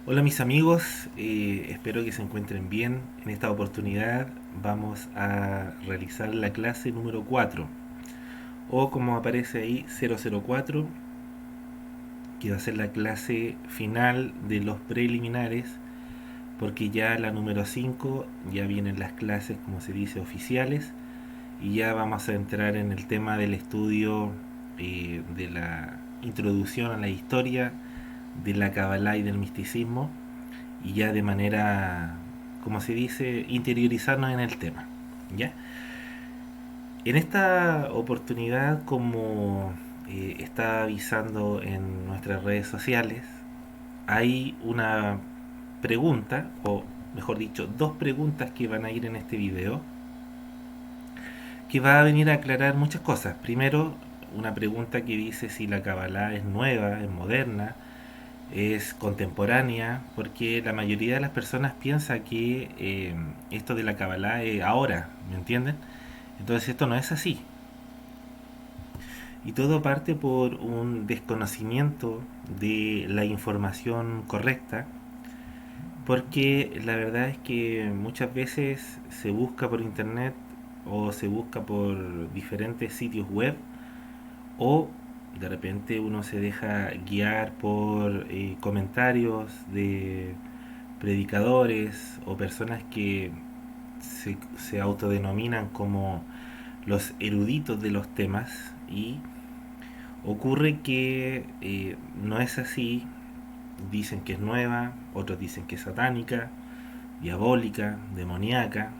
Hola mis amigos, espero que se encuentren bien. En esta oportunidad vamos a realizar la clase número 4 o como aparece ahí 004, que va a ser la clase final de los preliminares, porque ya la número 5 ya vienen las clases, como se dice, oficiales, y ya vamos a entrar en el tema del estudio de la introducción a la historia de la Kabbalah y del misticismo, y ya de manera, como se dice, interiorizarnos en el tema. ¿Ya? En esta oportunidad, como está avisando en nuestras redes sociales, hay una pregunta, o mejor dicho, dos preguntas que van a ir en este video, que va a venir a aclarar muchas cosas. Primero, una pregunta que dice si la Kabbalah es nueva, es moderna, es contemporánea, porque la mayoría de las personas piensa que esto de la Kabbalah es ahora, ¿me entienden? Entonces esto no es así. Y todo parte por un desconocimiento de la información correcta, porque la verdad es que muchas veces se busca por internet o se busca por diferentes sitios web, o de repente uno se deja guiar por comentarios de predicadores o personas que se autodenominan como los eruditos de los temas, y ocurre que no es así. Dicen que es nueva, otros dicen que es satánica, diabólica, demoníaca,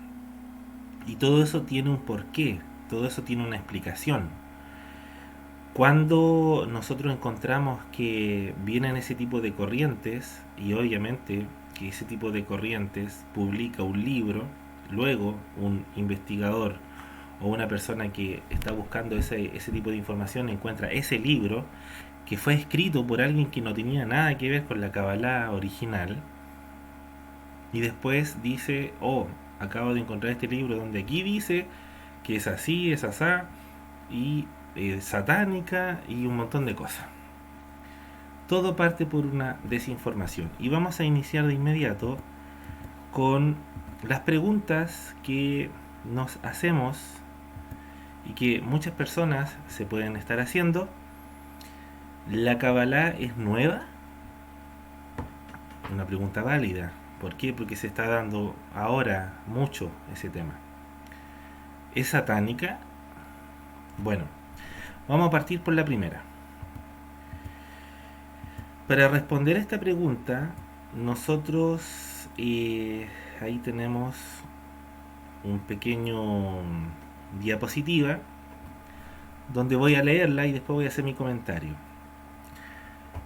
y todo eso tiene un porqué, todo eso tiene una explicación. Cuando nosotros encontramos que vienen ese tipo de corrientes, y obviamente que ese tipo de corrientes publica un libro, luego un investigador o una persona que está buscando ese tipo de información encuentra ese libro que fue escrito por alguien que no tenía nada que ver con la Kabbalah original, y después dice, oh, acabo de encontrar este libro donde aquí dice que es así, es asá, y satánica y un montón de cosas. Todo parte por una desinformación. Y vamos a iniciar de inmediato con las preguntas que nos hacemos y que muchas personas se pueden estar haciendo. ¿La Kabbalah es nueva? Una pregunta válida. ¿Por qué? Porque se está dando ahora mucho ese tema. ¿Es satánica? Bueno, vamos a partir por la primera. Para responder a esta pregunta, nosotros ahí tenemos un pequeño diapositiva donde voy a leerla y después voy a hacer mi comentario.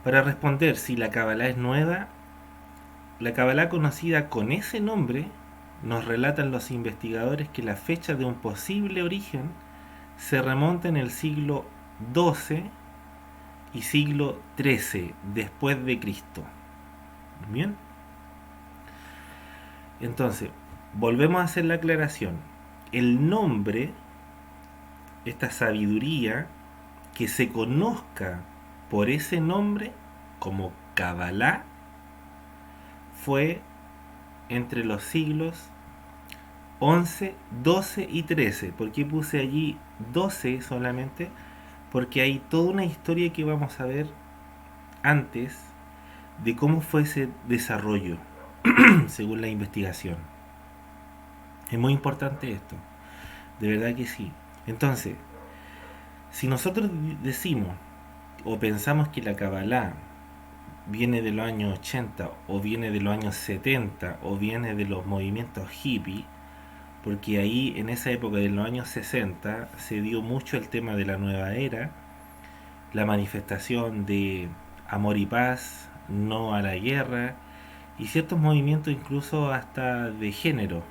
Para responder si la Kabbalah es nueva, la Kabbalah conocida con ese nombre nos relatan los investigadores que la fecha de un posible origen se remonta en el siglo XII y siglo XIII después de Cristo. Bien, entonces volvemos a hacer la aclaración. El nombre, esta sabiduría, que se conozca por ese nombre como Kabbalah, fue entre los siglos 11, 12 y 13. ¿Por qué puse allí 12 solamente? Porque hay toda una historia que vamos a ver antes de cómo fue ese desarrollo según la investigación. Es muy importante esto, de verdad que sí. Entonces, si nosotros decimos o pensamos que la Kabbalah viene de los años 80 o viene de los años 70 o viene de los movimientos hippie, porque ahí en esa época de los años 60 se dio mucho el tema de la nueva era, la manifestación de amor y paz, no a la guerra, y ciertos movimientos incluso hasta de género.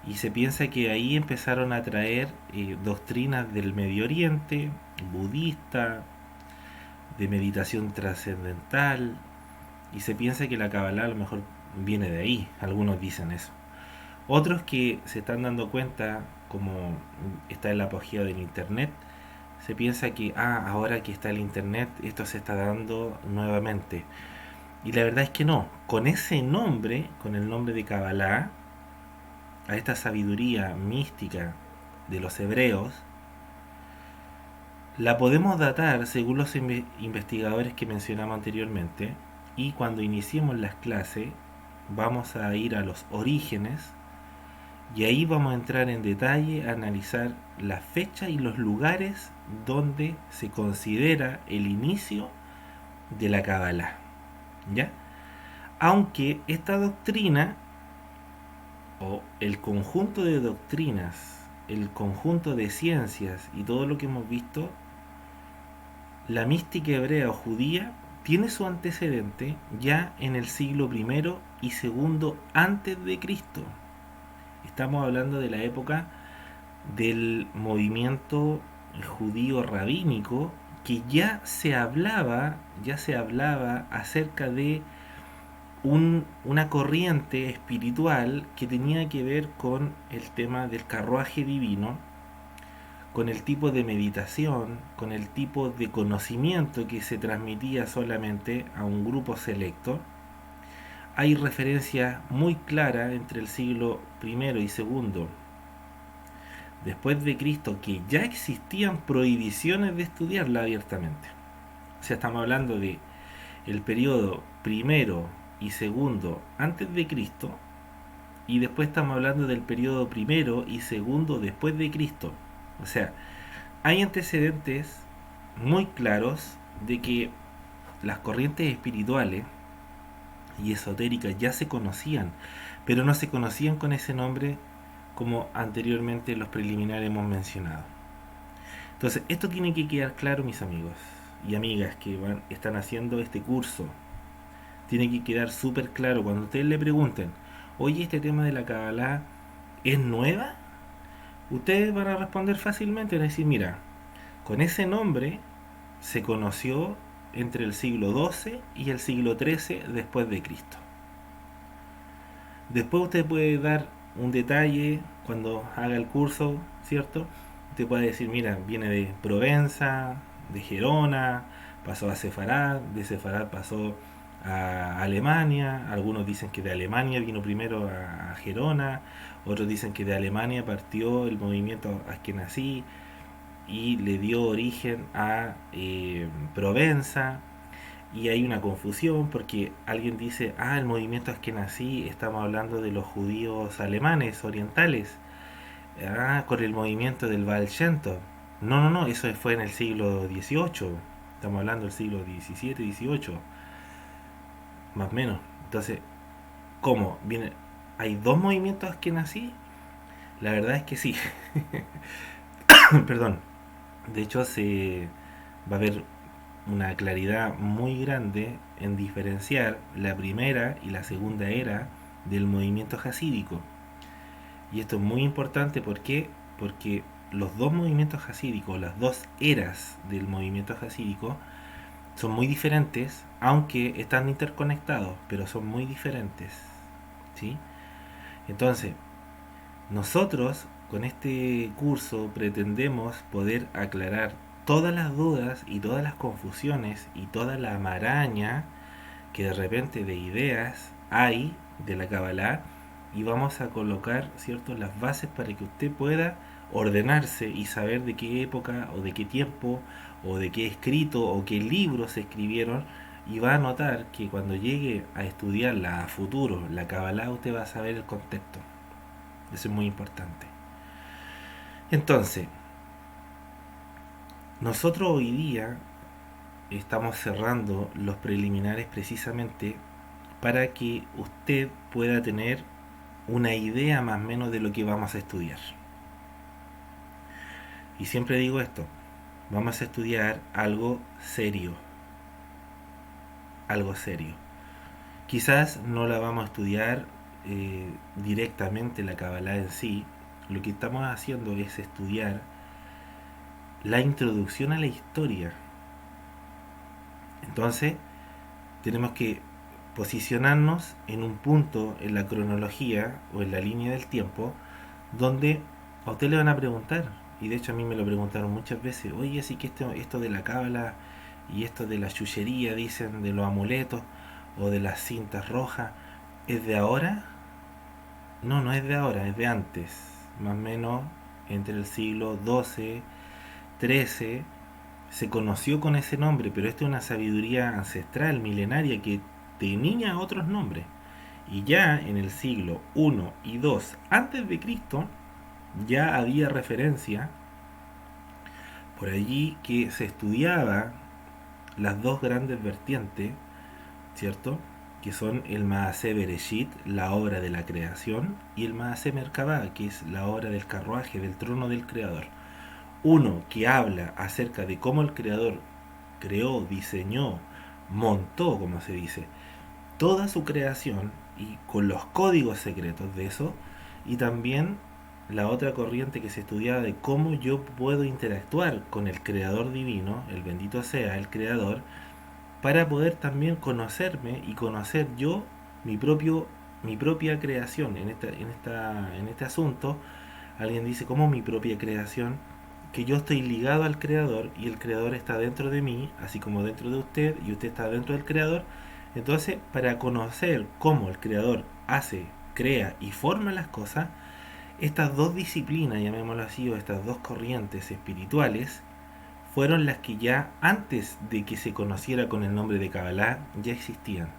Y se piensa que ahí empezaron a traer doctrinas del Medio Oriente, budista, de meditación trascendental, y se piensa que la Kabbalah a lo mejor viene de ahí, algunos dicen eso. Otros que se están dando cuenta, como está el apogeo del Internet, se piensa que ahora que está el Internet esto se está dando nuevamente. Y la verdad es que no. Con ese nombre, con el nombre de Kabbalah, a esta sabiduría mística de los hebreos, la podemos datar según los investigadores que mencionamos anteriormente, y cuando iniciemos las clases vamos a ir a los orígenes y ahí vamos a entrar en detalle a analizar la fecha y los lugares donde se considera el inicio de la Kabbalah, ¿ya? Aunque esta doctrina o el conjunto de doctrinas, el conjunto de ciencias y todo lo que hemos visto, la mística hebrea o judía tiene su antecedente ya en el siglo primero y segundo antes de Cristo. Estamos hablando de la época del movimiento judío rabínico, que ya se hablaba acerca de una corriente espiritual que tenía que ver con el tema del carruaje divino, con el tipo de meditación, con el tipo de conocimiento que se transmitía solamente a un grupo selecto. Hay referencias muy claras entre el siglo primero y segundo después de Cristo que ya existían prohibiciones de estudiarla abiertamente. O sea, estamos hablando de el periodo primero y segundo antes de Cristo, y después estamos hablando del periodo primero y segundo después de Cristo. O sea, hay antecedentes muy claros de que las corrientes espirituales y esotéricas ya se conocían, pero no se conocían con ese nombre como anteriormente en los preliminares hemos mencionado. Entonces, esto tiene que quedar claro, mis amigos y amigas que están haciendo este curso. Tiene que quedar súper claro cuando ustedes le pregunten, oye, este tema de la Kabbalah es nueva. Ustedes van a responder fácilmente, van a decir, mira, con ese nombre se conoció entre el siglo XII y el siglo XIII después de Cristo. Después usted puede dar un detalle cuando haga el curso, ¿cierto? Usted puede decir, mira, viene de Provenza, de Gerona, pasó a Sefarad, de Sefarad pasó a Alemania, algunos dicen que de Alemania vino primero a Gerona, otros dicen que de Alemania partió el movimiento Askenazí y le dio origen a Provenza, y hay una confusión porque alguien dice, ah, el movimiento Askenazí, estamos hablando de los judíos alemanes, orientales, ah, con el movimiento del Baal Shem Tov. No, no, no, eso fue en el siglo XVIII, estamos hablando del siglo XVII, XVIII, más o menos. Entonces, ¿cómo? Viene, ¿hay dos movimientos Askenazí? La verdad es que sí. Perdón. De hecho, se va a haber una claridad muy grande en diferenciar la primera y la segunda era del movimiento jasídico. Y esto es muy importante, ¿por qué? Porque los dos movimientos jasídicos, las dos eras del movimiento jasídico, son muy diferentes, aunque están interconectados, pero son muy diferentes. ¿Sí? Entonces, nosotros con este curso pretendemos poder aclarar todas las dudas y todas las confusiones y toda la maraña que de repente de ideas hay de la Kabbalah, y vamos a colocar, ¿cierto?, las bases para que usted pueda ordenarse y saber de qué época o de qué tiempo o de qué escrito o qué libros se escribieron, y va a notar que cuando llegue a estudiarla a futuro, la Kabbalah, usted va a saber el contexto. Eso es muy importante. Entonces, nosotros hoy día estamos cerrando los preliminares precisamente para que usted pueda tener una idea más o menos de lo que vamos a estudiar. Y siempre digo esto, vamos a estudiar algo serio, algo serio. Quizás no la vamos a estudiar directamente la Kabbalah en sí, lo que estamos haciendo es estudiar la introducción a la historia. Entonces, tenemos que posicionarnos en un punto en la cronología o en la línea del tiempo donde a usted le van a preguntar, y de hecho a mí me lo preguntaron muchas veces, oye, así que esto de la cábala y esto de la chuchería, dicen, de los amuletos, o de las cintas rojas, ¿es de ahora? No, no es de ahora, es de antes, más o menos entre el siglo XII, XIII, se conoció con ese nombre, pero esta es una sabiduría ancestral, milenaria, que tenía otros nombres. Y ya en el siglo I y II antes de Cristo ya había referencia por allí que se estudiaba las dos grandes vertientes, ¿cierto? Que son el Maaseh Bereshit, la obra de la creación, y el Maaseh Merkabah, que es la obra del carruaje, del trono del creador. Uno que habla acerca de cómo el creador creó, diseñó, montó, como se dice, toda su creación y con los códigos secretos de eso, y también la otra corriente que se estudiaba de cómo yo puedo interactuar con el creador divino, el bendito sea el creador, para poder también conocerme y conocer yo mi propio mi propia creación en este asunto. Alguien dice, ¿cómo mi propia creación? Que yo estoy ligado al creador y el creador está dentro de mí, así como dentro de usted, y usted está dentro del creador. Entonces, para conocer cómo el creador hace, crea y forma las cosas, estas dos disciplinas, llamémoslo así, o estas dos corrientes espirituales, fueron las que ya antes de que se conociera con el nombre de Kabbalah ya existían.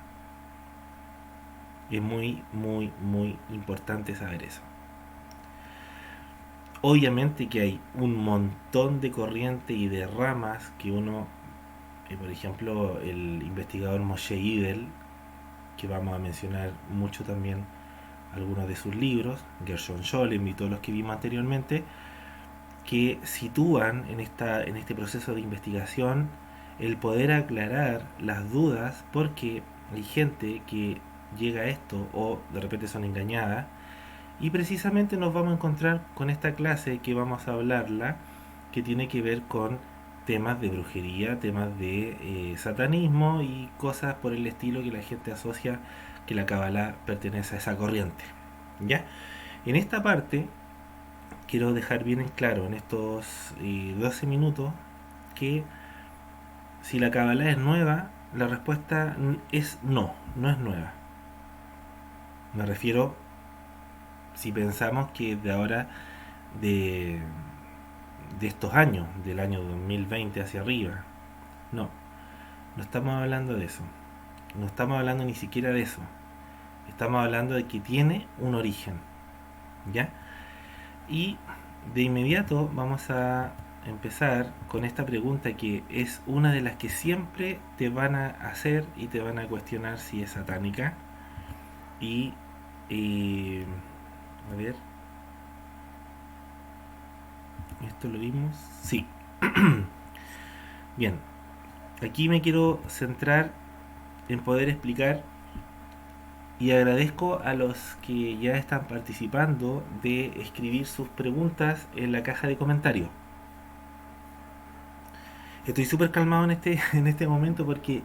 Es muy, muy, muy importante saber eso. Obviamente que hay un montón de corrientes y de ramas que uno, por ejemplo, el investigador Moshe Idel, que vamos a mencionar mucho también algunos de sus libros, Gershon Scholem y todos los que vimos anteriormente, que sitúan en este proceso de investigación el poder aclarar las dudas, porque hay gente que llega a esto o de repente son engañadas, y precisamente nos vamos a encontrar con esta clase que vamos a hablarla, que tiene que ver con temas de brujería, temas de satanismo y cosas por el estilo que la gente asocia que la Kabbalah pertenece a esa corriente. ¿Ya? En esta parte quiero dejar bien en claro en estos 12 minutos que si la Kabbalah es nueva, la respuesta es no, no es nueva. Me refiero si pensamos que de ahora, de, de estos años, del año 2020 hacia arriba, no, no estamos hablando de eso. No estamos hablando ni siquiera de eso. Estamos hablando de que tiene un origen. ¿Ya? Y de inmediato vamos a empezar con esta pregunta que es una de las que siempre te van a hacer y te van a cuestionar si es satánica. Y a ver, ¿esto lo vimos? Sí. Bien, aquí me quiero centrar en poder explicar y agradezco a los que ya están participando de escribir sus preguntas en la caja de comentarios. Estoy súper calmado en este momento porque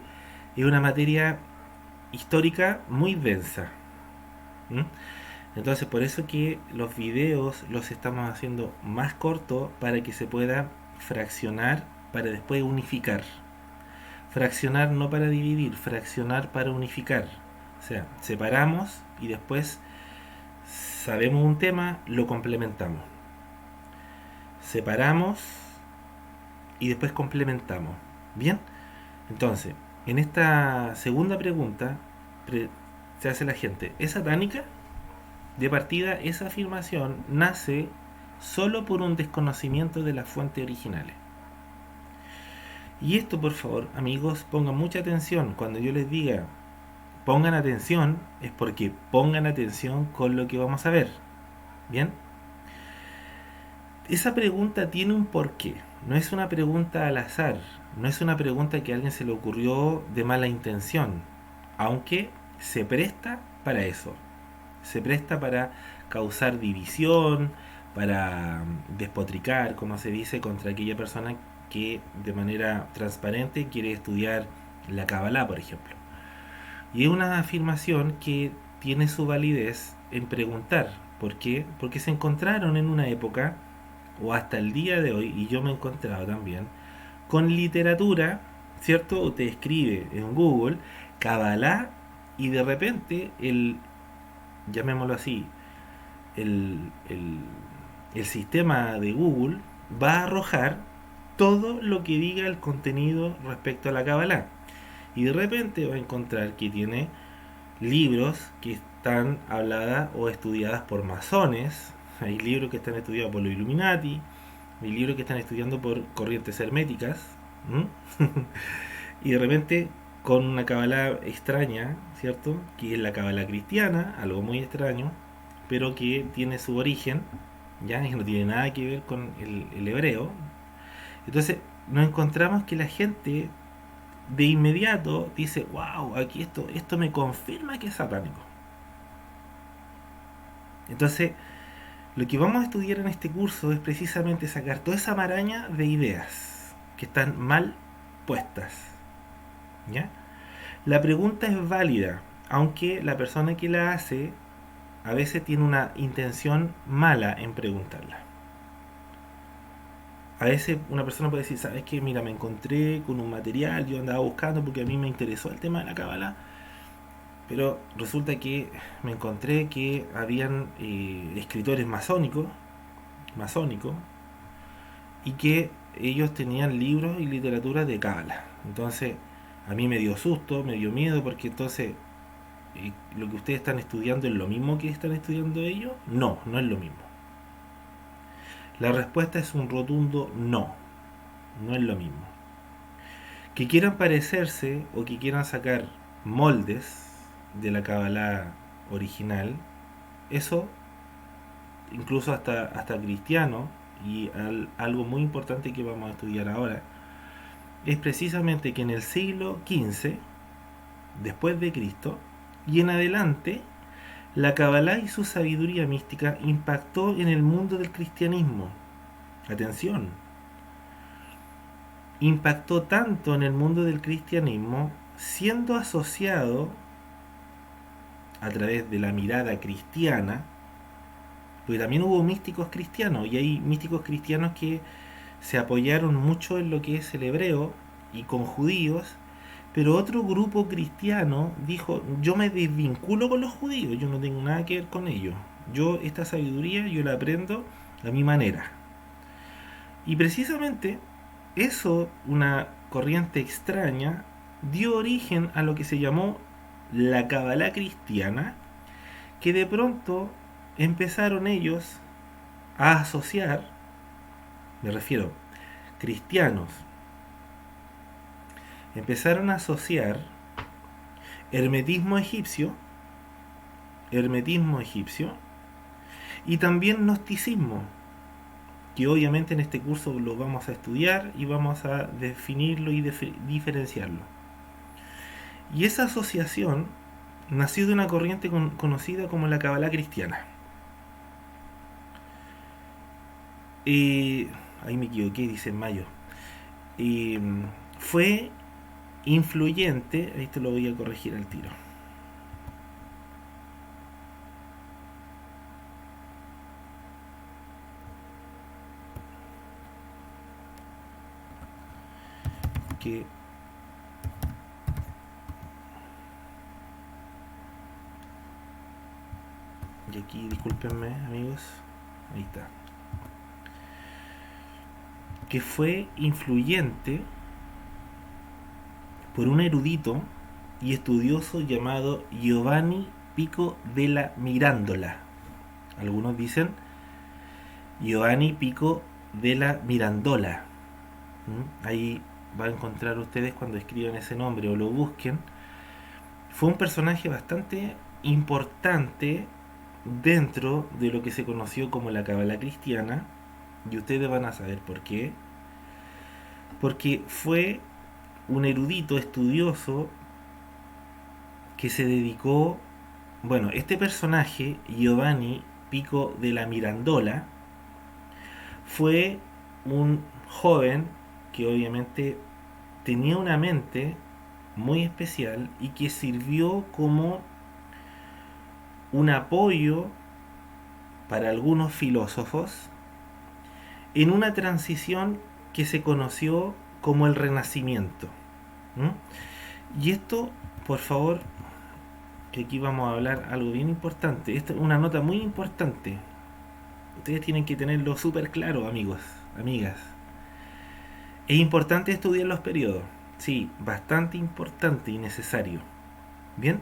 es una materia histórica muy densa. ¿Mm? Entonces por eso que los videos los estamos haciendo más cortos para que se pueda fraccionar para después unificar. Fraccionar no para dividir, fraccionar para unificar. O sea, separamos y después sabemos un tema, lo complementamos. Separamos y después complementamos. Bien, entonces, en esta segunda pregunta se hace la gente, ¿es satánica? De partida, esa afirmación nace solo por un desconocimiento de las fuentes originales. Y esto, por favor, amigos, pongan mucha atención. Cuando yo les diga pongan atención, es porque pongan atención con lo que vamos a ver. ¿Bien? Esa pregunta tiene un porqué. No es una pregunta al azar. No es una pregunta que a alguien se le ocurrió de mala intención. Aunque se presta para eso. Se presta para causar división, para despotricar, como se dice, contra aquella persona que de manera transparente quiere estudiar la Kabbalah, por ejemplo. Y es una afirmación que tiene su validez en preguntar. ¿Por qué? Porque se encontraron en una época, o hasta el día de hoy, y yo me he encontrado también, con literatura, ¿cierto? Usted escribe en Google Kabbalah y de repente llamémoslo así, el, el, el sistema de Google va a arrojar todo lo que diga el contenido respecto a la Kabbalah. Y de repente va a encontrar que tiene libros que están habladas o estudiadas por masones, hay libros que están estudiados por los Illuminati, hay libros que están estudiando por corrientes herméticas, y de repente con una Kabbalah extraña, ¿cierto? Que es la Kabbalah cristiana, algo muy extraño, pero que tiene su origen, ya y no tiene nada que ver con el hebreo. Entonces nos encontramos que la gente de inmediato dice, wow, aquí esto me confirma que es satánico. Entonces, lo que vamos a estudiar en este curso es precisamente sacar toda esa maraña de ideas que están mal puestas. ¿Ya? La pregunta es válida, aunque la persona que la hace a veces tiene una intención mala en preguntarla. A veces una persona puede decir, ¿sabes qué? Mira, me encontré con un material, yo andaba buscando porque a mí me interesó el tema de la cábala, pero resulta que me encontré que habían escritores masónicos, y que ellos tenían libros y literatura de cábala. Entonces, a mí me dio susto, me dio miedo, porque entonces, ¿lo que ustedes están estudiando es lo mismo que están estudiando ellos? No, no es lo mismo. La respuesta es un rotundo no, no es lo mismo. Que quieran parecerse o que quieran sacar moldes de la Kabbalah original, eso incluso hasta cristiano, y algo muy importante que vamos a estudiar ahora, es precisamente que en el siglo XV, después de Cristo, y en adelante, la Kabbalah y su sabiduría mística impactó en el mundo del cristianismo. Atención, impactó tanto en el mundo del cristianismo, siendo asociado a través de la mirada cristiana, porque también hubo místicos cristianos, y hay místicos cristianos que se apoyaron mucho en lo que es el hebreo y con judíos, pero otro grupo cristiano dijo, yo me desvinculo con los judíos, yo no tengo nada que ver con ellos, yo esta sabiduría yo la aprendo a mi manera. Y precisamente eso, una corriente extraña, dio origen a lo que se llamó la Kabbalah cristiana, que de pronto empezaron ellos a asociar, me refiero, cristianos, empezaron a asociar hermetismo egipcio, hermetismo egipcio, y también gnosticismo, que obviamente en este curso lo vamos a estudiar y vamos a definirlo y diferenciarlo. Y esa asociación nació de una corriente conocida como la Kabbalah cristiana. Ahí me equivoqué, dice en mayo. Eh, Fue influyente, esto lo voy a corregir al tiro. Que y aquí discúlpenme amigos, ahí está, que fue influyente por un erudito y estudioso llamado Giovanni Pico della Mirandola. Algunos dicen Giovanni Pico della Mirandola. Ahí va a encontrar ustedes cuando escriban ese nombre o lo busquen. Fue un personaje bastante importante dentro de lo que se conoció como la Kabbalah cristiana, y ustedes van a saber por qué. Porque fue un erudito estudioso que se dedicó, bueno, este personaje, Giovanni Pico della Mirandola, fue un joven que obviamente tenía una mente muy especial y que sirvió como un apoyo para algunos filósofos en una transición que se conoció como el Renacimiento. ¿Mm? Y esto, por favor, que aquí vamos a hablar algo bien importante. Esta es una nota muy importante. Ustedes tienen que tenerlo súper claro, amigos, amigas. Es importante estudiar los periodos. Sí, bastante importante y necesario. Bien,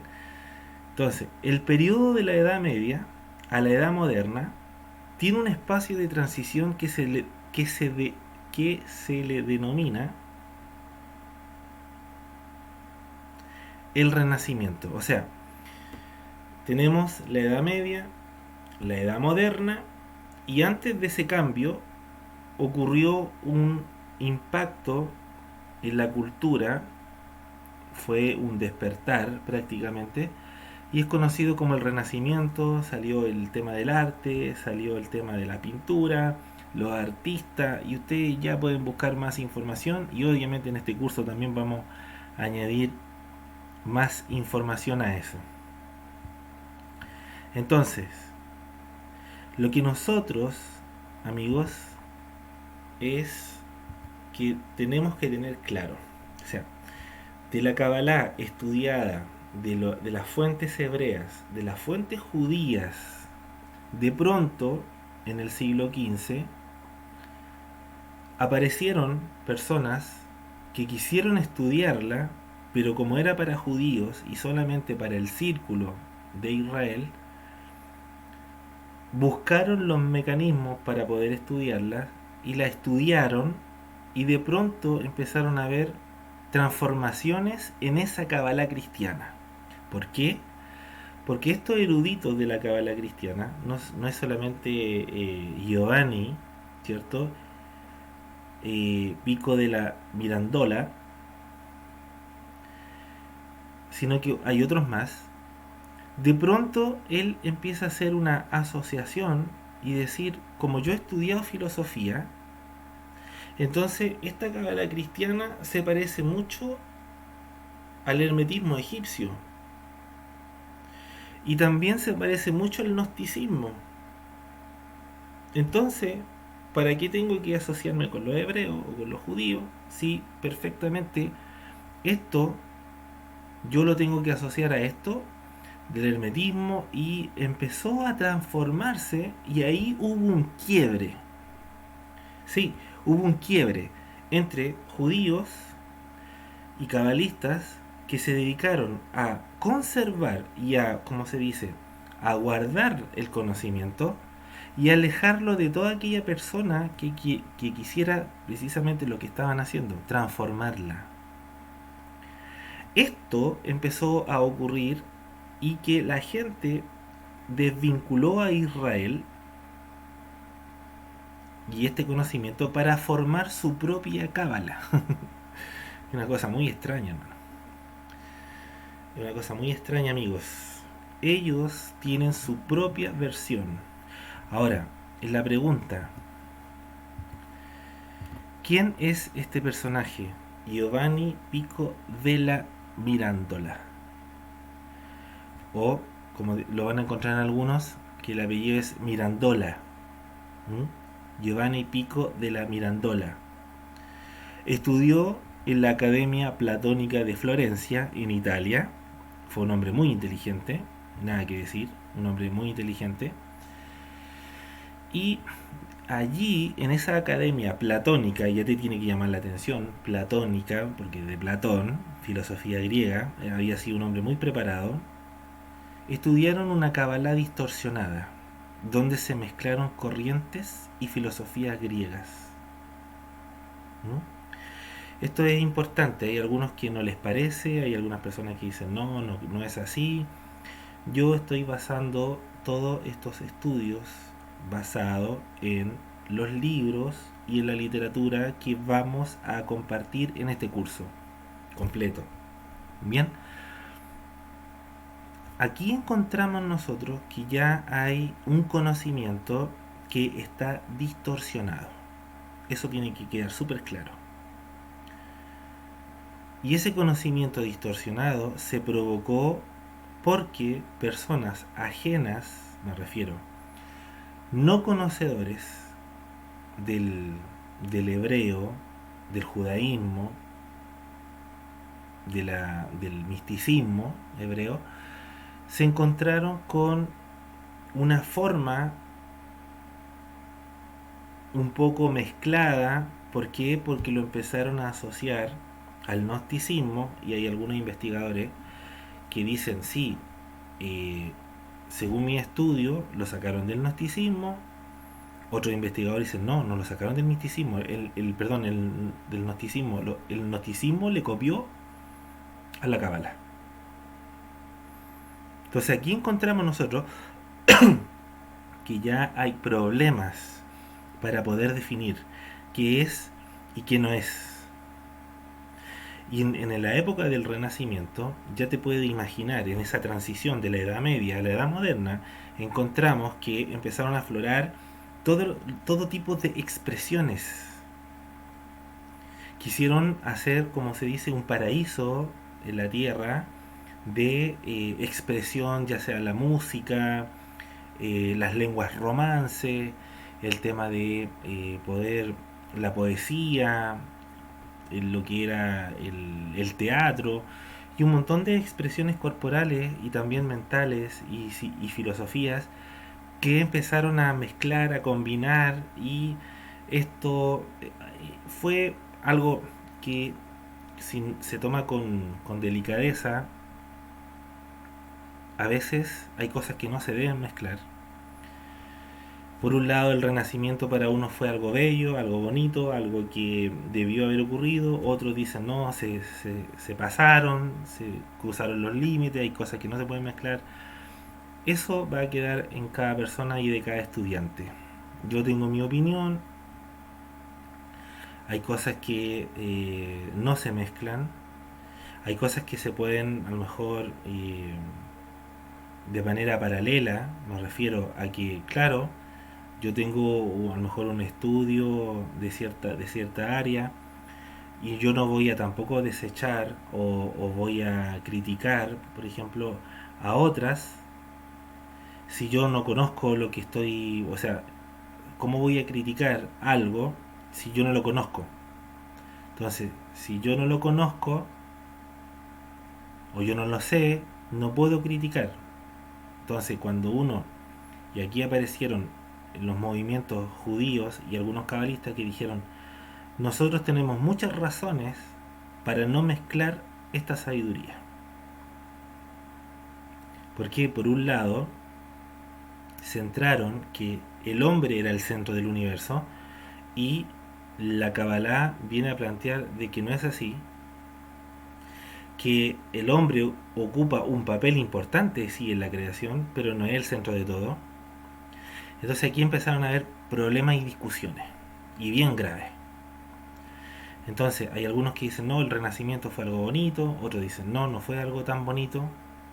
entonces, el periodo de la Edad Media a la Edad Moderna tiene un espacio de transición que se le denomina el Renacimiento. O sea, tenemos la Edad Media, la Edad Moderna, y antes de ese cambio ocurrió un impacto en la cultura, fue un despertar prácticamente, y es conocido como el Renacimiento. Salió el tema del arte, salió el tema de la pintura, los artistas, y ustedes ya pueden buscar más información, y obviamente en este curso también vamos a añadir más información a eso. Entonces, lo que nosotros, amigos, es que tenemos que tener claro, o sea, de la Kabbalah estudiada, de las fuentes hebreas, de las fuentes judías, de pronto, en el siglo XV, aparecieron personas que quisieron estudiarla, pero como era para judíos y solamente para el círculo de Israel, buscaron los mecanismos para poder estudiarla y la estudiaron, y de pronto empezaron a ver transformaciones en esa Kabbalah cristiana. ¿Por qué? Porque estos eruditos de la Kabbalah cristiana no es solamente Giovanni, ¿cierto? Pico de la Mirandola, sino que hay otros más. De pronto él empieza a hacer una asociación y decir, como yo he estudiado filosofía, entonces esta Kabbalah cristiana se parece mucho al hermetismo egipcio, y también se parece mucho al gnosticismo. Entonces, ¿para qué tengo que asociarme con los hebreos o con los judíos si perfectamente esto yo lo tengo que asociar a esto del hermetismo? Y empezó a transformarse, y ahí hubo un quiebre. Sí, hubo un quiebre entre judíos y cabalistas que se dedicaron a conservar y a, como se dice, a guardar el conocimiento, y alejarlo de toda aquella persona que quisiera precisamente lo que estaban haciendo, transformarla. Esto empezó a ocurrir, y que la gente desvinculó a Israel y este conocimiento para formar su propia cábala. Es una cosa muy extraña, hermano. Es una cosa muy extraña, amigos. Ellos tienen su propia versión. Ahora, en la pregunta, ¿quién es este personaje? Giovanni Pico della Mirandola. O, como lo van a encontrar en algunos, que el apellido es Mirandola. Giovanni Pico della Mirandola. Estudió en la Academia Platónica de Florencia, en Italia. Fue un hombre muy inteligente, nada que decir, un hombre muy inteligente. Y allí, en esa academia platónica, ya te tiene que llamar la atención, platónica, porque de Platón, filosofía griega, había sido un hombre muy preparado, estudiaron una Kabbalah distorsionada, donde se mezclaron corrientes y filosofías griegas. ¿No? Esto es importante, hay algunos que no les parece, hay algunas personas que dicen no es así. Yo estoy basando todos estos estudios basado en los libros y en la literatura que vamos a compartir en este curso completo. Bien, aquí encontramos nosotros que ya hay un conocimiento que está distorsionado. Eso tiene que quedar súper claro. Y ese conocimiento distorsionado se provocó porque personas ajenas, me refiero, no conocedores del, del hebreo, del judaísmo, del misticismo hebreo, se encontraron con una forma un poco mezclada. ¿Por qué? Porque lo empezaron a asociar al gnosticismo, y hay algunos investigadores que dicen, sí, eh, según mi estudio, lo sacaron del gnosticismo. Otros investigadores dicen, no, no lo sacaron del misticismo, del gnosticismo. El gnosticismo le copió a la cábala. Entonces aquí encontramos nosotros que ya hay problemas para poder definir qué es y qué no es. Y en la época del Renacimiento, ya te puedes imaginar, en esa transición de la Edad Media a la Edad Moderna, encontramos que empezaron a aflorar todo, todo tipo de expresiones. Quisieron hacer, como se dice, un paraíso en la tierra de expresión, ya sea la música, las lenguas romance, el tema de poder, la poesía, lo que era el teatro, y un montón de expresiones corporales y también mentales y filosofías que empezaron a mezclar, a combinar, y esto fue algo que, si se toma con delicadeza, a veces hay cosas que no se deben mezclar. Por un lado, el Renacimiento para unos fue algo bello, algo bonito, algo que debió haber ocurrido. Otros dicen, no, se pasaron, se cruzaron los límites, hay cosas que no se pueden mezclar. Eso va a quedar en cada persona y de cada estudiante. Yo tengo mi opinión. Hay cosas que no se mezclan. Hay cosas que se pueden, a lo mejor, de manera paralela. Me refiero a que, claro, yo tengo a lo mejor un estudio de cierta área, y yo no voy a tampoco desechar o voy a criticar, por ejemplo, a otras si yo no conozco lo que estoy, o sea, ¿cómo voy a criticar algo si yo no lo conozco? Entonces, si yo no lo conozco o yo no lo sé, no puedo criticar. Entonces, cuando uno, y aquí aparecieron los movimientos judíos y algunos cabalistas que dijeron, nosotros tenemos muchas razones para no mezclar esta sabiduría. Porque por un lado centraron que el hombre era el centro del universo, y la Kabbalah viene a plantear de que no es así, que el hombre ocupa un papel importante sí en la creación, pero no es el centro de todo. Entonces aquí empezaron a haber problemas y discusiones, y bien graves. Entonces hay algunos que dicen, no, el Renacimiento fue algo bonito, otros dicen, no, no fue algo tan bonito.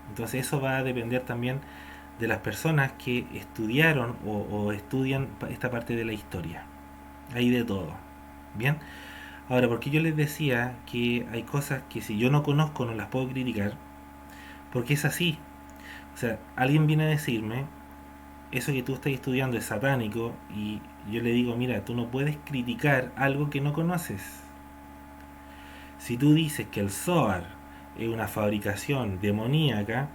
Entonces eso va a depender también de las personas que estudiaron o estudian esta parte de la historia. Hay de todo. Bien. Ahora, porque yo les decía que hay cosas que si yo no conozco no las puedo criticar, porque es así. O sea, alguien viene a decirme, eso que tú estás estudiando es satánico, y yo le digo, mira, tú no puedes criticar algo que no conoces. Si tú dices que el Zohar es una fabricación demoníaca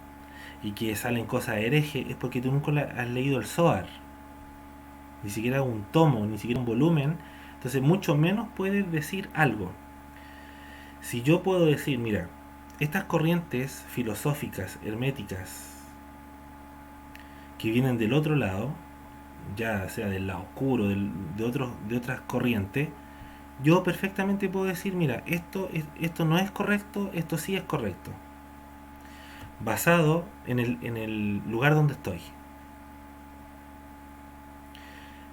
y que salen cosas herejes, es porque tú nunca has leído el Zohar, ni siquiera un tomo, ni siquiera un volumen. Entonces mucho menos puedes decir algo. Si yo puedo decir, mira, estas corrientes filosóficas herméticas que vienen del otro lado, ya sea del lado oscuro, de otras corrientes, yo perfectamente puedo decir, mira, esto no es correcto, esto sí es correcto, basado en el lugar donde estoy.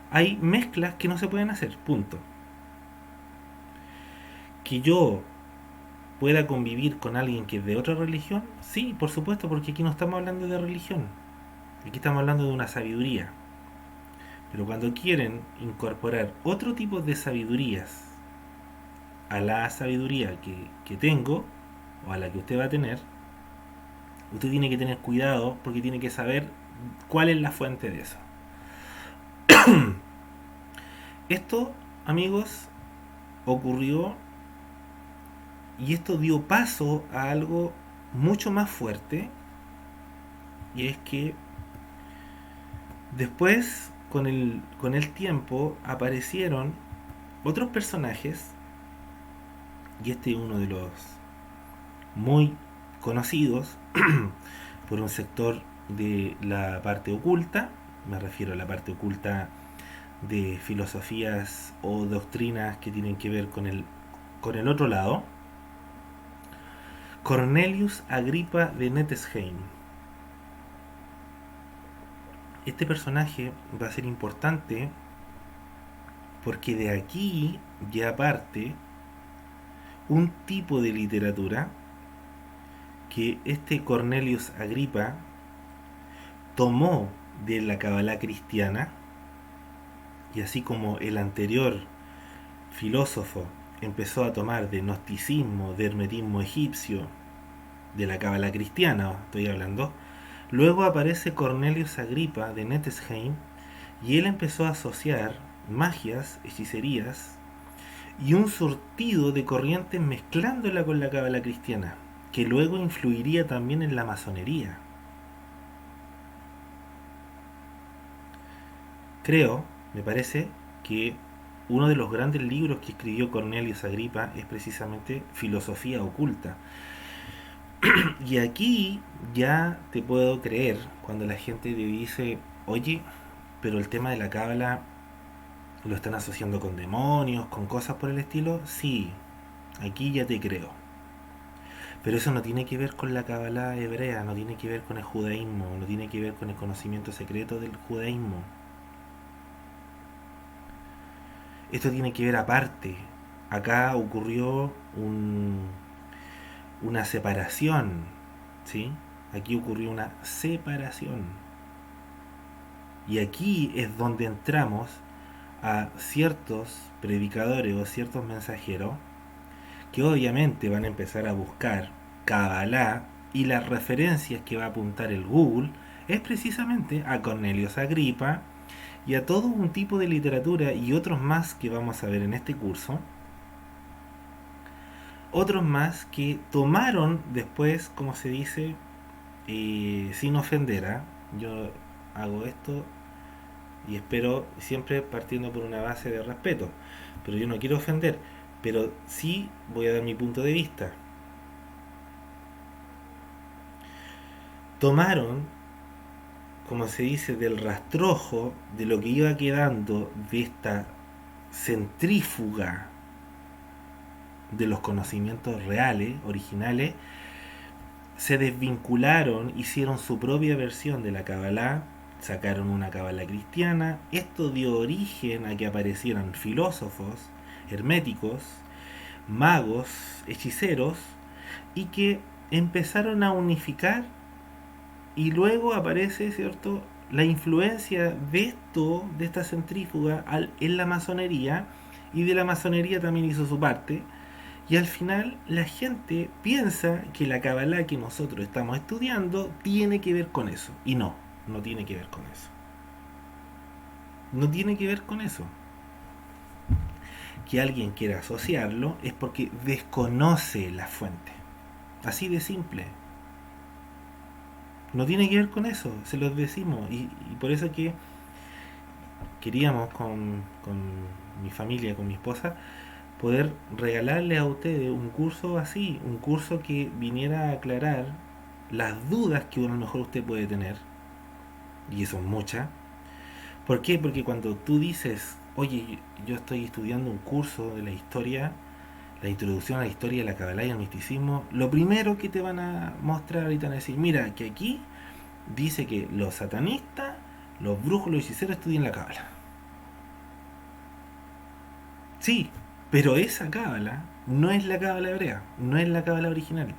Hay mezclas que no se pueden hacer, punto. Que yo pueda convivir con alguien que es de otra religión, sí, por supuesto, porque aquí no estamos hablando de religión, aquí estamos hablando de una sabiduría. Pero cuando quieren incorporar otro tipo de sabidurías a la sabiduría que tengo, o a la que usted va a tener, usted tiene que tener cuidado, porque tiene que saber cuál es la fuente de eso. Esto, amigos, ocurrió, y esto dio paso a algo mucho más fuerte, y es que después, con el tiempo, aparecieron otros personajes, y este es uno de los muy conocidos por un sector de la parte oculta, me refiero a la parte oculta de filosofías o doctrinas que tienen que ver con el otro lado, Cornelius Agripa de Nettesheim. Este personaje va a ser importante porque de aquí ya parte un tipo de literatura que este Cornelius Agripa tomó de la Kabbalah cristiana, y así como el anterior filósofo empezó a tomar de gnosticismo, de hermetismo egipcio, de la Kabbalah cristiana estoy hablando, luego aparece Cornelius Agripa de Nettesheim y él empezó a asociar magias, hechicerías y un surtido de corrientes mezclándola con la Kabbalah cristiana, que luego influiría también en la masonería. Creo, me parece, que uno de los grandes libros que escribió Cornelius Agripa es precisamente Filosofía Oculta. Y aquí ya te puedo creer cuando la gente te dice, oye, pero el tema de la cábala lo están asociando con demonios, con cosas por el estilo. Sí, aquí ya te creo. Pero eso no tiene que ver con la cábala hebrea, no tiene que ver con el judaísmo, no tiene que ver con el conocimiento secreto del judaísmo. Esto tiene que ver aparte. Acá ocurrió una separación, ¿sí? Aquí ocurrió una separación. Y aquí es donde entramos a ciertos predicadores o ciertos mensajeros que obviamente van a empezar a buscar Kabbalah, y las referencias que va a apuntar el Google es precisamente a Cornelius Agripa y a todo un tipo de literatura y otros más que vamos a ver en este curso, otros más que tomaron después, como se dice, sin ofender, ¿eh? Yo hago esto y espero siempre partiendo por una base de respeto, pero yo no quiero ofender, pero sí voy a dar mi punto de vista. Tomaron, como se dice, del rastrojo de lo que iba quedando de esta centrífuga de los conocimientos reales, originales, se desvincularon, hicieron su propia versión de la Kabbalah, sacaron una Kabbalah cristiana. Esto dio origen a que aparecieran filósofos herméticos, magos, hechiceros, y que empezaron a unificar, y luego aparece, ¿cierto?, la influencia de esto, de esta centrífuga en la masonería, y de la masonería también hizo su parte, y al final la gente piensa que la Kabbalah que nosotros estamos estudiando tiene que ver con eso. Y no, no tiene que ver con eso. No tiene que ver con eso. Que alguien quiera asociarlo es porque desconoce la fuente. Así de simple. No tiene que ver con eso, se los decimos. Y por eso que queríamos con mi familia, con mi esposa, poder regalarle a ustedes un curso así, un curso que viniera a aclarar las dudas que a lo mejor usted puede tener, y son muchas. ¿Por qué? Porque cuando tú dices, oye, yo estoy estudiando un curso de la historia, la introducción a la historia de la Kabbalah y el misticismo, lo primero que te van a mostrar y te van a decir, mira, que aquí dice que los satanistas, los brujos, los hechiceros estudian la Kabbalah. Sí, pero esa cábala no es la cábala hebrea, no es la cábala original.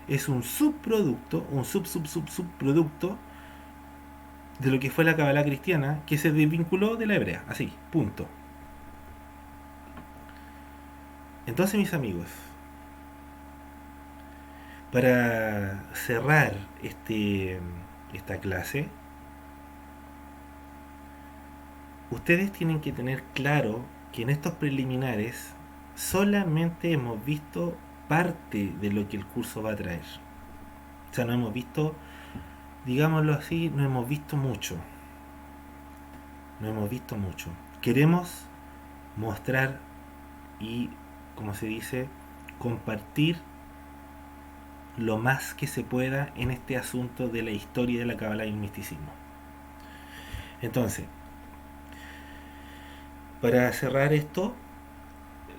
Es un subproducto, un subproducto de lo que fue la cábala cristiana, que se desvinculó de la hebrea, así, punto. Entonces, mis amigos, para cerrar esta clase, ustedes tienen que tener claro que en estos preliminares solamente hemos visto parte de lo que el curso va a traer. O sea, no hemos visto digámoslo así, no hemos visto mucho. No hemos visto mucho. Queremos mostrar y, como se dice, compartir lo más que se pueda en este asunto de la historia de la Cábala y el misticismo. Entonces, para cerrar esto,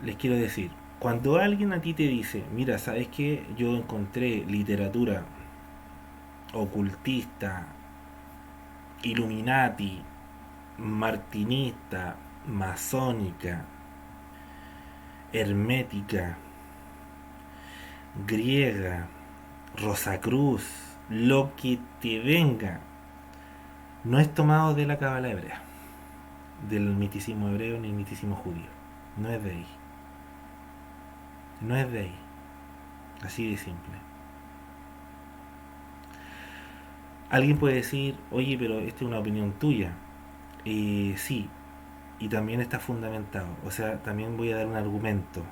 les quiero decir, cuando alguien a ti te dice, mira, ¿sabes qué? Yo encontré literatura ocultista, Illuminati, martinista, masónica, hermética, griega, Rosacruz, lo que te venga, no es tomado de la cábala hebrea, del misticismo hebreo ni el misticismo judío. No es de ahí. No es de ahí. Así de simple. Alguien puede decir, oye, pero esta es una opinión tuya. Sí, y también está fundamentado. O sea, también voy a dar un argumento.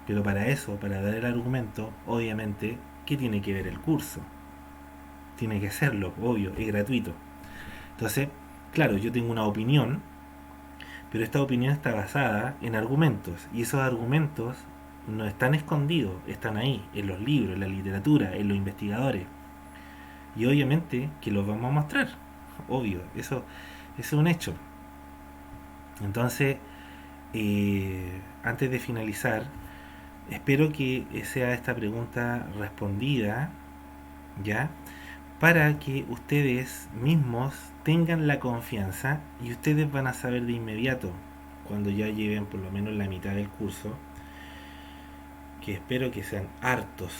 Pero para eso, para dar el argumento, obviamente, ¿qué tiene que ver el curso? Tiene que serlo, obvio, es gratuito. Entonces, claro, yo tengo una opinión, pero esta opinión está basada en argumentos. Y esos argumentos no están escondidos, están ahí, en los libros, en la literatura, en los investigadores. Y obviamente que los vamos a mostrar. Obvio, eso es un hecho. Entonces, antes de finalizar, espero que sea esta pregunta respondida, ¿ya? Para que ustedes mismos tengan la confianza y ustedes van a saber de inmediato, cuando ya lleven por lo menos la mitad del curso, que espero que sean hartos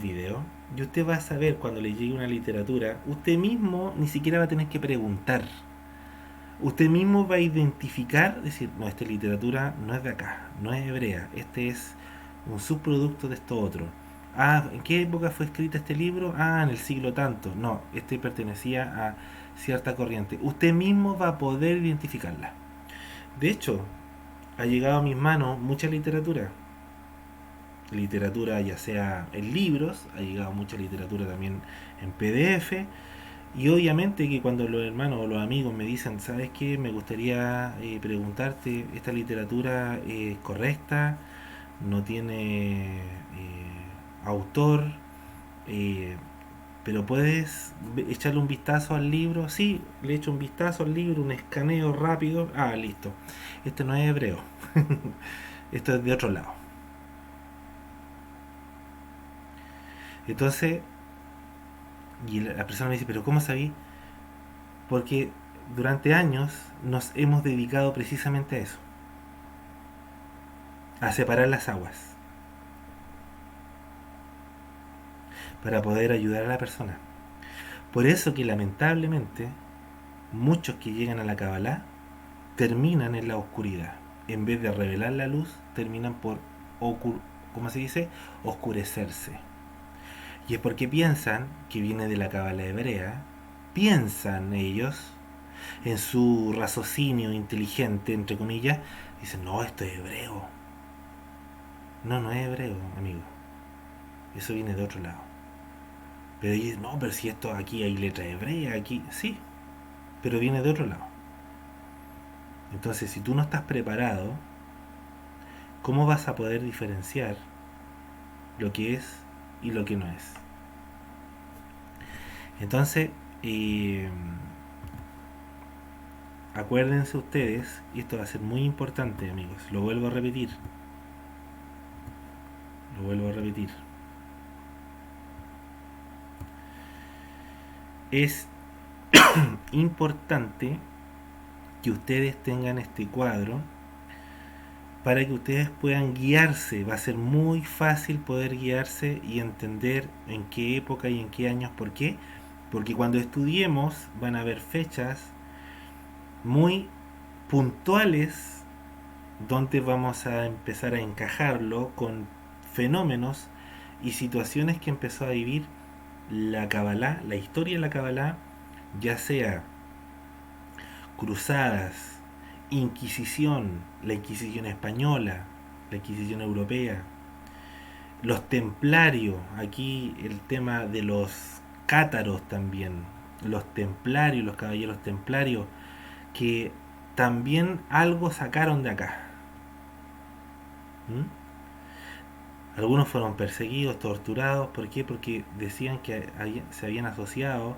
videos, y usted va a saber cuando le llegue una literatura, usted mismo ni siquiera va a tener que preguntar. Usted mismo va a identificar, decir, no, esta literatura no es de acá, no es hebrea, este es un subproducto de esto otro. Ah, ¿en qué época fue escrito este libro? Ah, en el siglo tanto. No, este pertenecía a cierta corriente. Usted mismo va a poder identificarla. De hecho, ha llegado a mis manos mucha literatura. Literatura ya sea en libros, ha llegado mucha literatura también en PDF. Y obviamente que cuando los hermanos o los amigos me dicen, ¿sabes qué? Me gustaría preguntarte, ¿esta literatura es correcta? ¿No tiene autor? Eh, pero puedes echarle un vistazo al libro. Sí, le echo un vistazo al libro, un escaneo rápido. Ah, listo. Esto no es hebreo. Esto es de otro lado. Entonces, y la persona me dice, pero ¿cómo sabí? Porque durante años nos hemos dedicado precisamente a eso, a separar las aguas, para poder ayudar a la persona. Por eso que lamentablemente muchos que llegan a la Kabbalah terminan en la oscuridad. En vez de revelar la luz, terminan por, ¿cómo se dice? Oscurecerse. Y es porque piensan que viene de la Kabbalah hebrea, piensan ellos, en su raciocinio inteligente, entre comillas, dicen, no, esto es hebreo. No, no es hebreo, amigo. Eso viene de otro lado. Pero ellos, no, pero si esto aquí hay letra hebrea, aquí, sí, pero viene de otro lado. Entonces, si tú no estás preparado, ¿cómo vas a poder diferenciar lo que es y lo que no es? Entonces, acuérdense ustedes, y esto va a ser muy importante, amigos, lo vuelvo a repetir, lo vuelvo a repetir. Es importante que ustedes tengan este cuadro para que ustedes puedan guiarse. Va a ser muy fácil poder guiarse y entender en qué época y en qué años. ¿Por qué? Porque cuando estudiemos van a haber fechas muy puntuales donde vamos a empezar a encajarlo con fenómenos y situaciones que empezó a vivir la Kabbalah, la historia de la Kabbalah, ya sea cruzadas, Inquisición, la Inquisición española, la Inquisición europea, los templarios, aquí el tema de los cátaros también, los templarios, los caballeros templarios, que también algo sacaron de acá. ¿Mm? Algunos fueron perseguidos, torturados. ¿Por qué? Porque decían que se habían asociado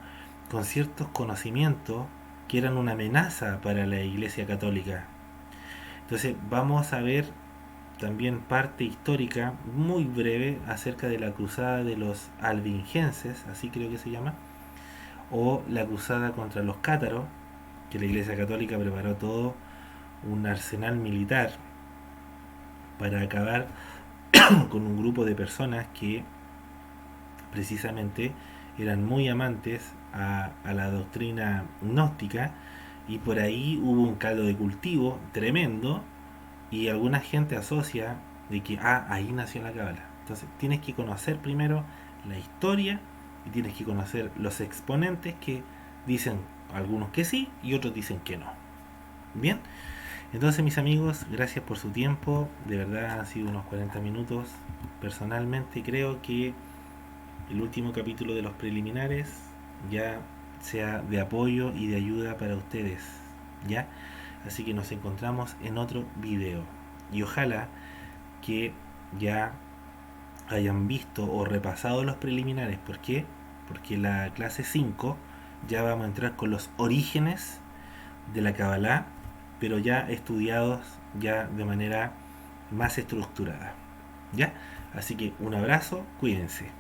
con ciertos conocimientos que eran una amenaza para la Iglesia Católica. Entonces vamos a ver también parte histórica muy breve acerca de la cruzada de los albingenses, así creo que se llama, o la cruzada contra los cátaros, que la Iglesia Católica preparó todo un arsenal militar para acabar con un grupo de personas que precisamente eran muy amantes a la doctrina gnóstica, y por ahí hubo un caldo de cultivo tremendo, y alguna gente asocia de que ahí nació la cábala. Entonces tienes que conocer primero la historia y tienes que conocer los exponentes que dicen algunos que sí y otros dicen que no. Bien, entonces mis amigos, gracias por su tiempo, de verdad han sido unos 40 minutos. Personalmente creo que el último capítulo de los preliminares ya sea de apoyo y de ayuda para ustedes, ¿ya? Así que nos encontramos en otro video. Y ojalá que ya hayan visto o repasado los preliminares. ¿Por qué? Porque la clase 5 ya vamos a entrar con los orígenes de la Kabbalah, pero ya estudiados ya de manera más estructurada. ¿Ya? Así que un abrazo, cuídense.